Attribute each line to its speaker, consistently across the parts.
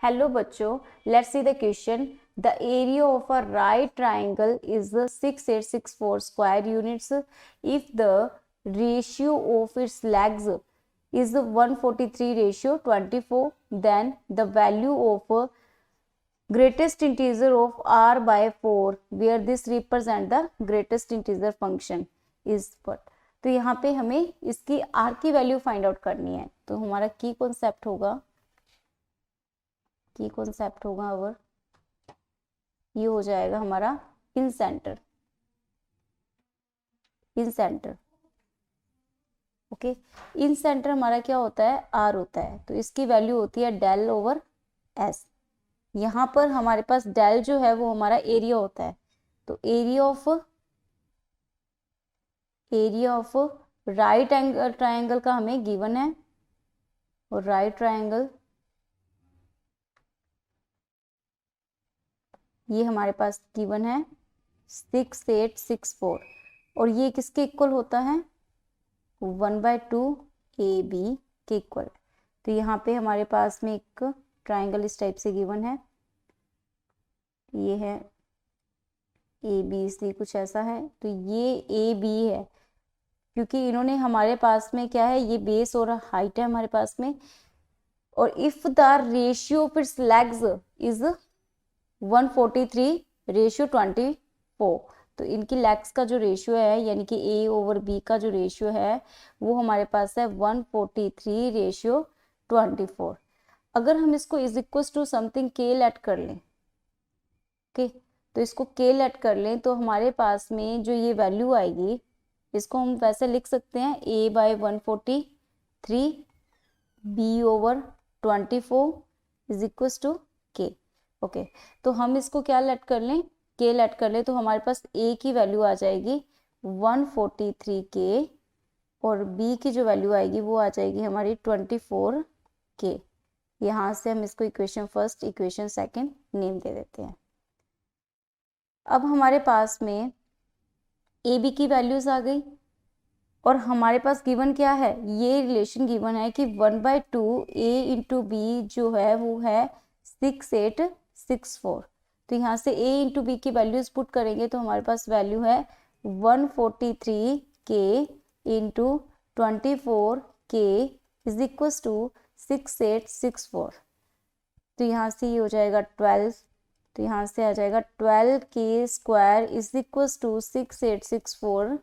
Speaker 1: Hello बच्चों, let's see the question. The area of a right triangle is 6864 square units if the ratio of its legs is 143:24, then the value of greatest integer of r by 4 where this represent the greatest integer function is what. तो यहाँ पे हमें इसकी r की value find out करनी है. तो हमारा की कॉन्सेप्ट होगा अवर ये हो जाएगा हमारा इन सेंटर. ओके, इन सेंटर हमारा क्या होता है, आर होता है. तो इसकी वैल्यू होती है डेल ओवर एस. यहाँ पर हमारे पास डेल जो है वो हमारा एरिया होता है. तो area of right angle triangle का हमें गिवन है, और राइट ट्राइंगल ये हमारे पास गिवन है 6864, और ये किसके इक्वल होता है, 1/2 AB के इक्वल. तो यहाँ पे हमारे पास में एक ट्राइंगल इस टाइप से गिवन है. ये है ABC, कुछ ऐसा है. तो ये AB है, क्योंकि इन्होंने हमारे पास में क्या है, ये बेस और हाइट है हमारे पास में. और if the ratio of its legs is 143:24, तो इनकी लेग्स का जो रेशियो है, यानी कि A ओवर B का जो रेशियो है वो हमारे पास है 143:24. अगर हम इसको is equal to something K let कर लें, ओके, तो इसको K लेट कर लें, तो हमारे पास में जो ये वैल्यू आएगी, इसको हम वैसे लिख सकते हैं A/143 B/24 is equal to K. Okay, तो हम इसको क्या लेट कर लें, K लेट कर लें, तो हमारे पास A की वैल्यू आ जाएगी 143K, और B की जो वैल्यू आएगी वो आ जाएगी हमारी 24K. यहाँ से हम इसको equation first, equation second name दे देते हैं. अब हमारे पास में AB की वैल्यूज आ गई, और हमारे पास गिवन क्या है, ये रिलेशन गिवन है कि 1/2 A इंटू B जो है वो है 6864. तो यहाँ से A इंटू B की वैल्यूज पुट करेंगे, तो हमारे पास वैल्यू है 143K into 24K is equal to 6864. तो यहाँ से ये हो जाएगा 12. तो यहाँ से आ जाएगा 12K square is equal to 6864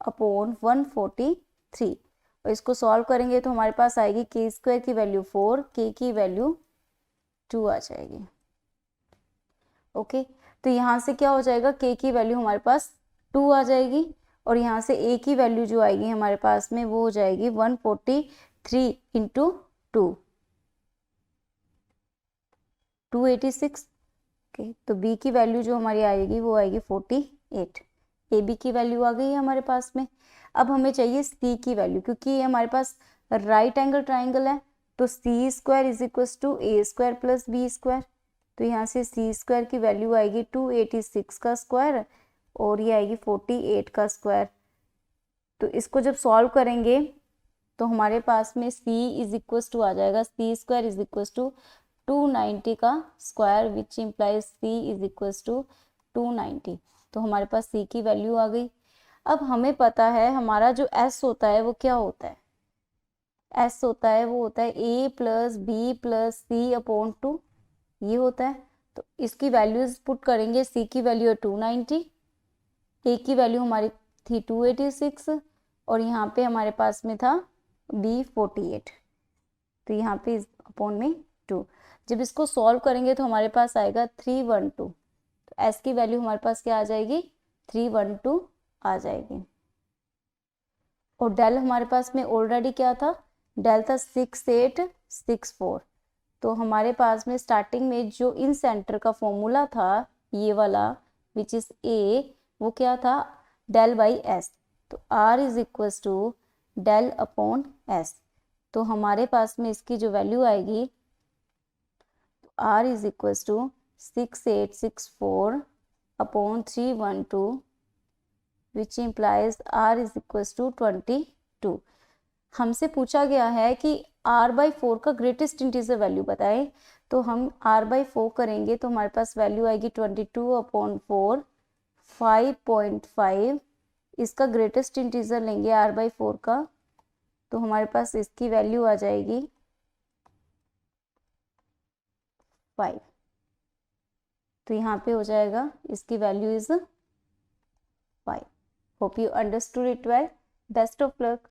Speaker 1: upon 143. और इसको सॉल्व करेंगे तो हमारे पास आएगी K स्क्वायर की वैल्यू 4, K की वैल्यू 2 आ जाएगी. ओके, तो यहाँ से क्या हो जाएगा, K की वैल्यू हमारे पास 2 आ जाएगी, और यहाँ से A की वैल्यू जो आएगी हमारे पास में वो हो जाएगी 143 इंटू 286. ओके, तो B की वैल्यू जो हमारी आएगी वो आएगी 48. AB की वैल्यू आ गई है हमारे पास में. अब हमें चाहिए C की वैल्यू, क्योंकि ये हमारे पास राइट एंगल ट्राइंगल है. तो C square is equal to A square plus B square. तो यहाँ से C स्क्वायर की वैल्यू आएगी 286 का स्क्वायर, और ये आएगी 48 का स्क्वायर. तो इसको जब सॉल्व करेंगे तो हमारे पास में C इज इक्वल टू आ जाएगा C square is equal to 290 का square, which implies C is equal to 290. तो हमारे पास C की वैल्यू आ गई. अब हमें पता है हमारा जो S होता है वो क्या होता है, S होता है वो होता है A plus B plus C upon 2, ये होता है. तो इसकी वैल्यूज पुट करेंगे. C की वैल्यू है 290, A की वैल्यू हमारी थी 286, और यहाँ पे हमारे पास में था B 48. तो यहाँ पे अपॉन में 2. जब इसको सॉल्व करेंगे तो हमारे पास आएगा 312. तो S की वैल्यू हमारे पास क्या आ जाएगी, 312 आ जाएगी. और डेल हमारे पास में ऑलरेडी क्या था, डेल था 6864. तो हमारे पास में स्टार्टिंग में जो इन सेंटर का फॉर्मूला था ये वाला विच इज A, वो क्या था, डेल बाई S. तो R is equal to del upon S. तो हमारे पास में इसकी जो वैल्यू आएगी, R is equal to 6864 upon 312 which implies R is equal to 22. हमसे पूछा गया है कि R/4 का ग्रेटेस्ट इंटीजर वैल्यू बताएं. तो हम r/4 करेंगे तो हमारे पास वैल्यू आएगी 22/4 5.5। इसका ग्रेटेस्ट इंटीजर लेंगे r/4 का, तो हमारे पास इसकी वैल्यू आ जाएगी 5। तो यहाँ पे हो जाएगा इसकी value is 5। Hope you understood it well. Best of luck.